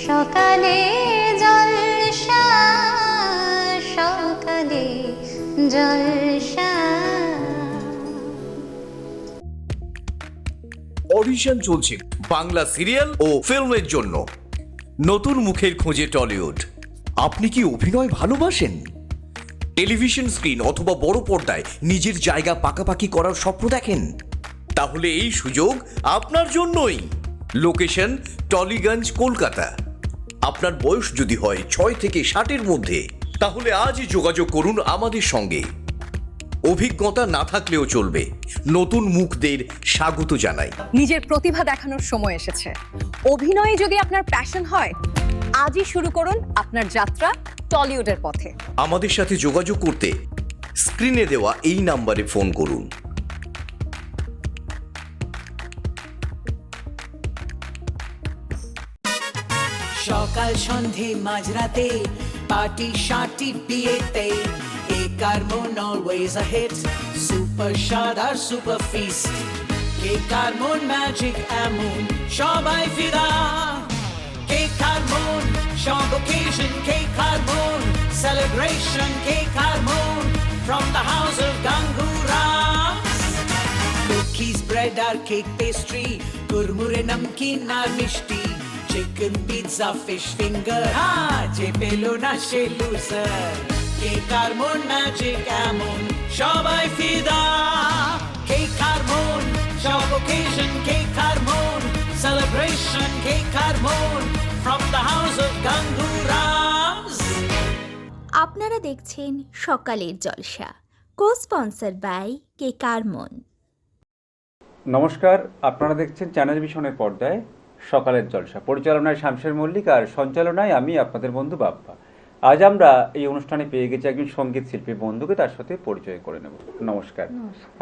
সকালে জলসা, সকালে জলসা। অডিশন চলছে বাংলা সিরিয়াল ও ফিল্মের জন্য। নতুন মুখের খোঁজে টলিউড। আপনি কি অভিনয় ভালোবাসেন? টেলিভিশন স্ক্রিন অথবা বড় পর্দায় নিজের জায়গা পাকাপাকি করার স্বপ্ন দেখেন? তাহলে এই সুযোগ আপনার জন্যই। লোকেশন টলিগঞ্জ, কলকাতা। আপনার বয়স যদি হয় 6 থেকে 60-এর মধ্যে, তাহলে আজই যোগাযোগ করুন আমাদের সঙ্গে। অভিজ্ঞতা না থাকলেও চলবে, নতুন মুখদের স্বাগত জানাই। নিজের প্রতিভা দেখানোর সময় এসেছে। অভিনয়ে যদি আপনার প্যাশন হয়, আজই শুরু করুন আপনার যাত্রা টলিউডের পথে। আমাদের সাথে যোগাযোগ করতে স্ক্রিনে দেওয়া এই নাম্বারে ফোন করুন। সকাল সন্ধে মাঝরাতে পার্টি শার্টি বিয়েতে কেক আর মন অলওয়েজ আ হিট, সুপার স্বাদ আর সুপার ফিস্ট। কেক আর মন ম্যাজিক এমন সবাই ফিদা। কেক আর মন সব অকেশন, কেক আর মন সেলিব্রেশন। কেক আর মন from the house of Ganguras. Cookies, bread আর কেক পেস্ট্রি, কুরমুরে নমকিন আর মিষ্টি। চিকেন পিৎজা, ফিশ ফিঙ্গার, যে পেলো না সে লুজার। কেক আর মন ম্যাজিক এমন সবাই ফিদা। কেক আর মন সব অকেশন, কেক আর মন সেলিব্রেশন। কেক আর মন from the house of Ganguras. আপনারা দেখছেন সকালের জলসা, কো স্পন্সার বাই কেক আর মন। নমস্কার, আপনারা দেখছেন চ্যানেল ভিশনের পর্দায় সকালের জলসা। পরিচালনায় শামশের মল্লিক আর সঞ্চালনায় আমি আপনাদের বন্ধু বাপ্পা। আজ আমরা এই অনুষ্ঠানে পেয়ে গেছি একজন সঙ্গীত শিল্পী বন্ধুকে, তার সাথে পরিচয় করে নেব। নমস্কার,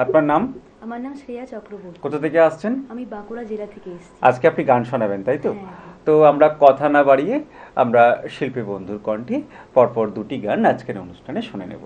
আপনার নাম? আমার নাম শ্রেয়া চক্রবর্তী। কোথা থেকে আসছেন? আমি বাঁকুড়া জেলা থেকে এসেছি। আজকে আপনি গান শোনাবেন, তাই তো? হ্যাঁ। তো আমরা কথা না বাড়িয়ে আমরা শিল্পী বন্ধুর কণ্ঠে পরপর দুটি গান আজকের অনুষ্ঠানে শুনে নেব।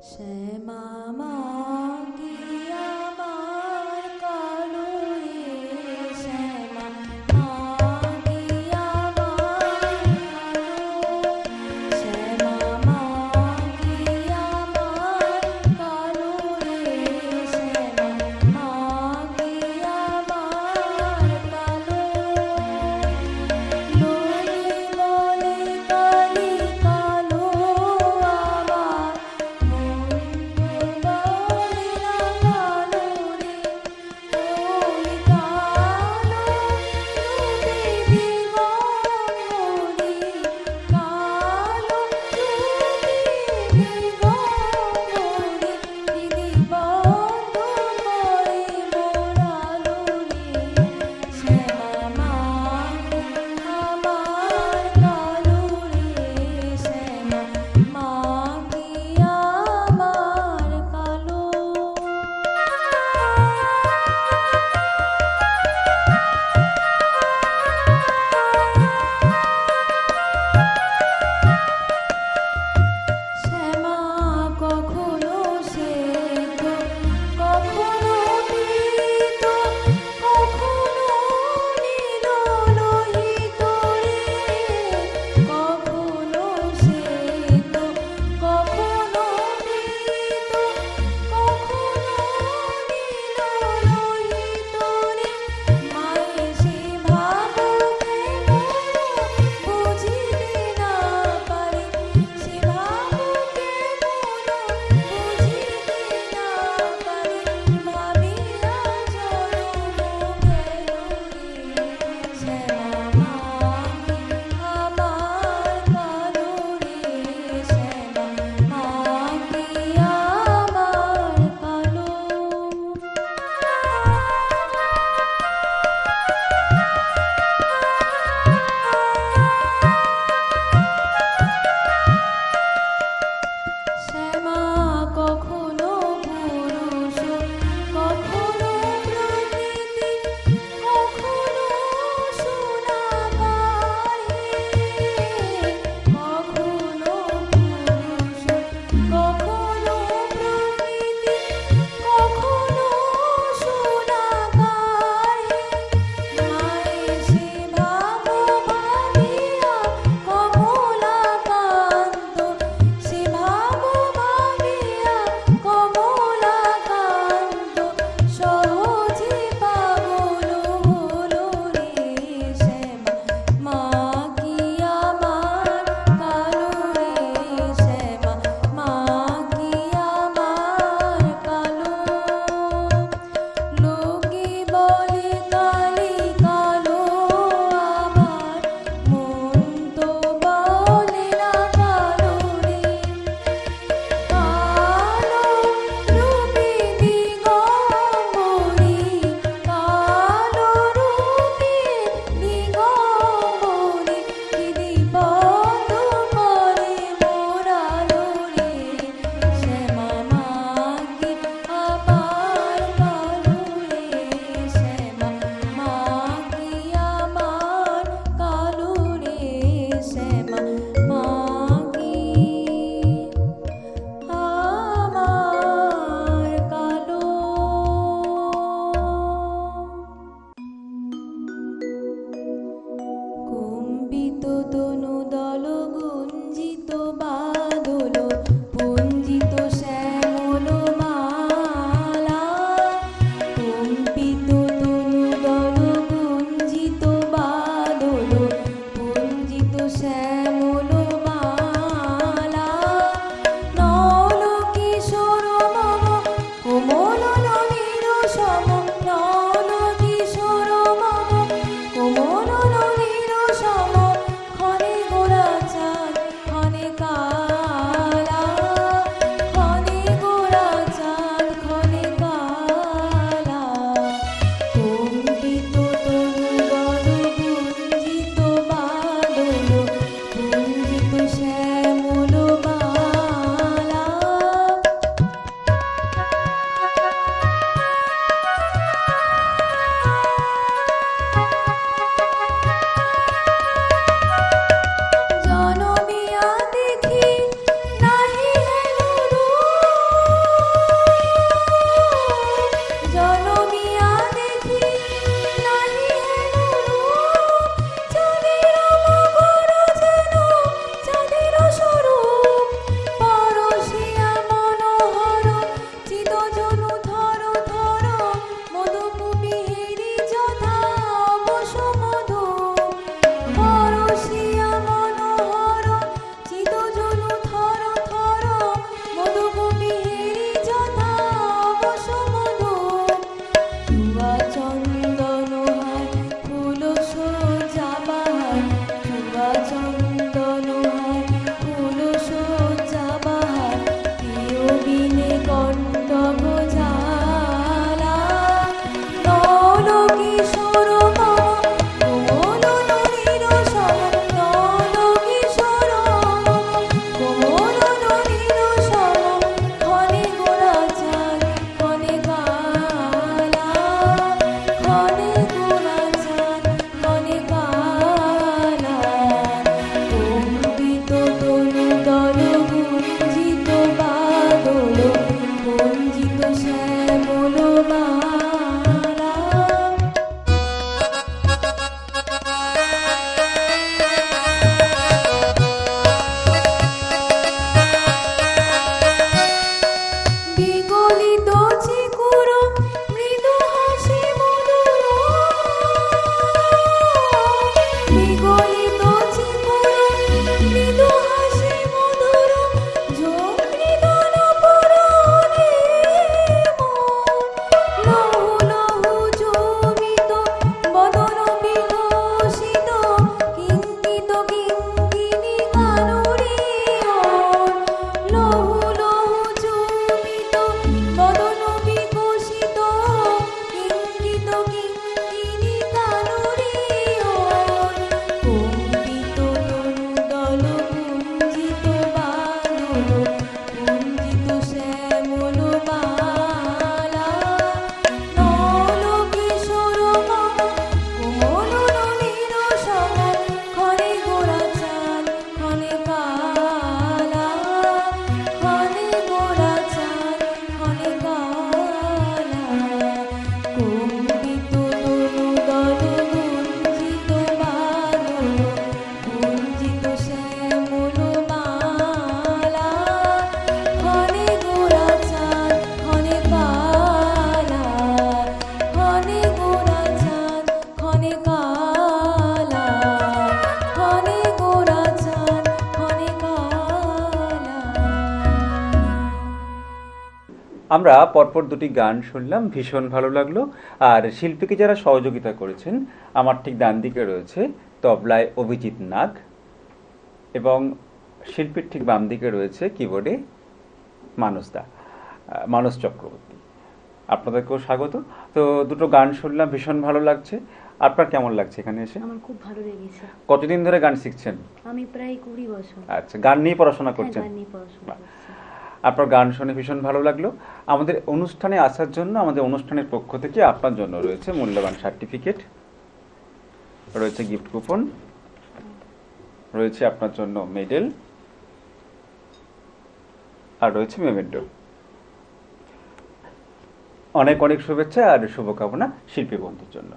শ্যামা মাগি আমার কালো রে, শ্যামা মাগি আমার কালো, শ্যামা মাগি আমার কালো রে, শ্যামা মাগি আমার কালো। লোলে লোলে কালি কালো আমার মন আমরা পরপর দুটি গান শুনলাম, ভীষণ ভালো লাগলো। আর শিল্পীকে যারা সহযোগিতা করেছেন, আমার ঠিক ডান দিকে রয়েছে তবলায় অভিজিৎ নাগ এবং শিল্পীর ঠিক বাম দিকে রয়েছে কিবোর্ডে মানস চক্রবর্তী। আপনাদেরকেও স্বাগত। তো দুটো গান শুনলাম, ভীষণ ভালো লাগছে। আপনার কেমন লাগছে এখানে এসে? আমার খুব ভালো লেগেছে। কতদিন ধরে গান শিখছেন? আমি প্রায় 20 বছর আচ্ছা, গান নিয়ে পড়াশোনা করছেন? গান নিয়ে পড়াশোনা বাহ। করছি। আপনার গান শুনে ভীষণ ভালো লাগলো। আমাদের অনুষ্ঠানে আসার জন্য আমাদের অনুষ্ঠানের পক্ষ থেকে আপনার জন্য রয়েছে মূল্যবান সার্টিফিকেট, রয়েছে গিফট কুপন, রয়েছে আপনার জন্য মেডেল, আর রয়েছে মেমেন্টো। অনেক অনেক শুভেচ্ছা আর শুভকামনা শিল্পী বন্ধুর জন্য।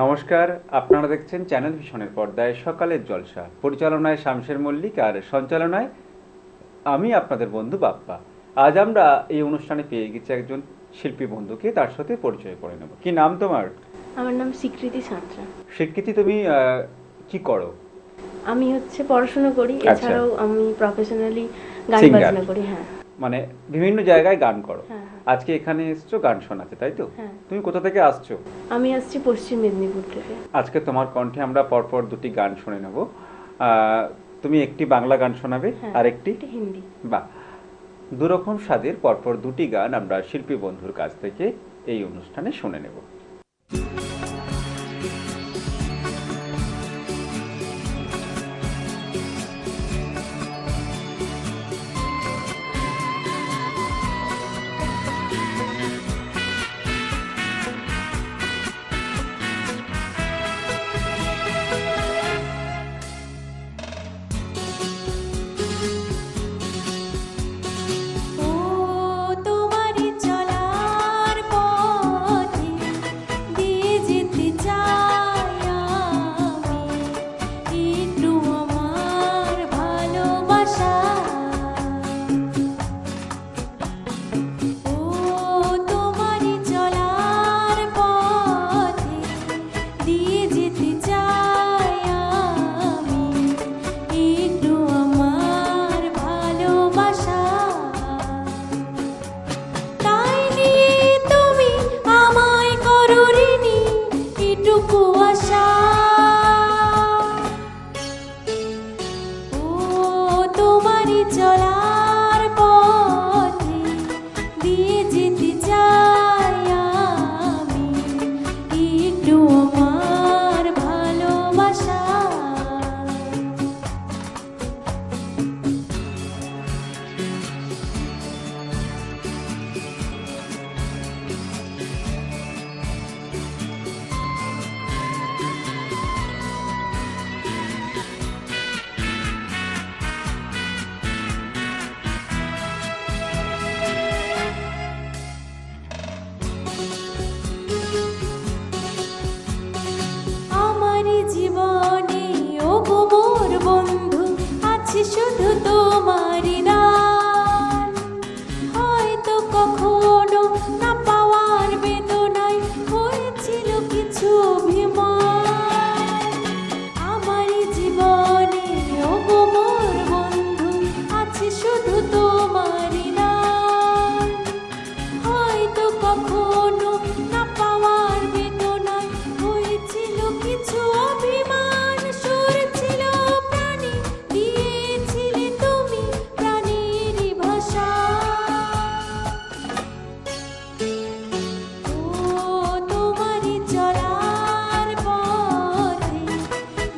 নমস্কার, আপনারা দেখছেন চ্যানেল ভিশনের পর্দায় সকালের জলসা। পরিচালনায় শামশের মল্লিক আর সঞ্চালনায় আমি আপনাদের বন্ধু বাপ্পা। আজ আমরা এই অনুষ্ঠানে পেয়ে গেছি একজন শিল্পী বন্ধুকে, তার সাথে পরিচয় করে নেব। কি নাম তোমার? আমার নাম স্বীকৃতি সাঁতরা। স্বীকৃতি, তুমি কি করো? আমি পড়াশোনা করি, আচ্ছা। এছাড়াও আমি প্রফেশনালি গান Singer। বাজনা করি। হ্যাঁ মানে বিভিন্ন জায়গায় গান করো। হ্যাঁ, হ্যাঁ। আজকে এখানে এসছো গান শোনাতে, তাই তো? হ্যাঁ। তুমি কোথা থেকে আসছো? আমি আসছি পশ্চিম মেদিনীপুর থেকে। আজকে তোমার কণ্ঠে আমরা পরপর দুটি গান শুনে নেব। তুমি একটি বাংলা গান শোনাবে হ্যাঁ, আর একটি একটি হিন্দি। বাহ, দুরকম স্বাদের পরপর দুটি গান আমরা শিল্পী বন্ধুর কাছ থেকে এই অনুষ্ঠানে শুনে নেব। ও তোমারি চলার পথে দিয়ে যেতে চাই আমি, একটু আমার ভালোবাসা। ও তোমারি চলার পথে দিয়ে যেতে চাই আমি, একটু আমার ভালোবাসা। তাই নিয়ে তুমি আমায় করো ঋণী এটুকু আশা। ও তোমারই চলার পথে দিয়ে যেতে চাই আমি, একটু আমার ভালোবাসা। আমার জীবনে ও গো মোর বন্ধু আছে শুধু তোমারই দান। হয়তো কখনো না পাওয়ার বেদনায় হয়েছিল কিছু অভিমান। আমার জীবনে ও গো মোর বন্ধু আছে শুধু তোমারই দান। হয়তো কখনো না পাওয়ার বেদনায় হয়েছিল কিছু অভিমান। সুর ছিল প্রাণী, দিয়েছিলে তুমি প্রাণেরই ভাষা। ও তোমারই চলার পথে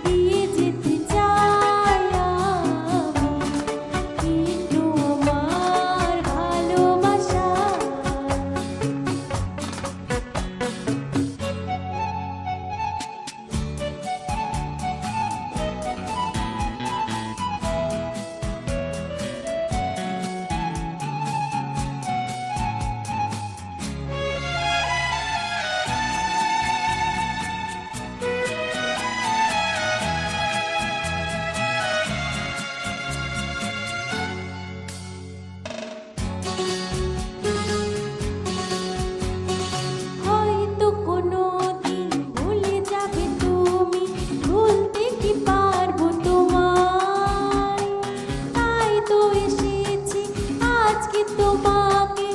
দিয়ে যেতে চাই আমি, একটু আমার ভালোবাসা। হয়তো কোনো দিন ভুলে যাবে তুমি, ভুলতে কি পারবো তোমায়। তাই তো এসেছি আজকে তোমাকে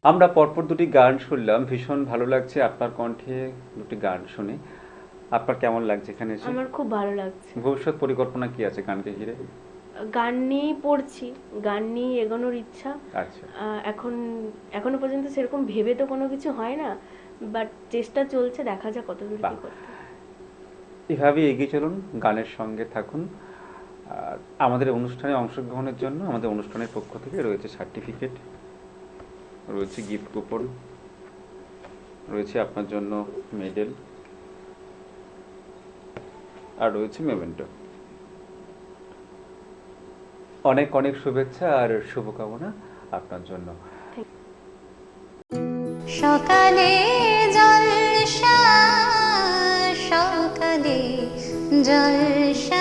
আমরা পরপর দুটি গান শুনলাম, ভীষণ ভালো লাগছে আপনার কণ্ঠে দুটি গান শুনে। আপনার কেমন লাগছে এখানে এসে? আমার খুব ভালো লাগছে। ভবিষ্যৎ পরিকল্পনা কি আছে গানকে ঘিরে? গান নিয়েই পড়ছি, গান নিয়ে এগোনোর ইচ্ছা। আচ্ছা, এখনো পর্যন্ত সেরকম ভেবে তো কোনো কিছু হয় না, বাট চেষ্টা চলছে, দেখা যাক কতদূর বাহ। কি করতে। এভাবেই এগিয়ে চলুন, গানের সঙ্গে থাকুন। আর আমাদের অনুষ্ঠানে অংশগ্রহণের জন্য আমাদের অনুষ্ঠানের পক্ষ থেকে রয়েছে সার্টিফিকেট, রয়েছে গিফট কুপন, রয়েছে আপনার জন্য মেডেল, আর রয়েছে মেমেন্টো। অনেক অনেক শুভেচ্ছা আর শুভকামনা আপনার জন্য। সকালে জলসা, সকালে জলসা।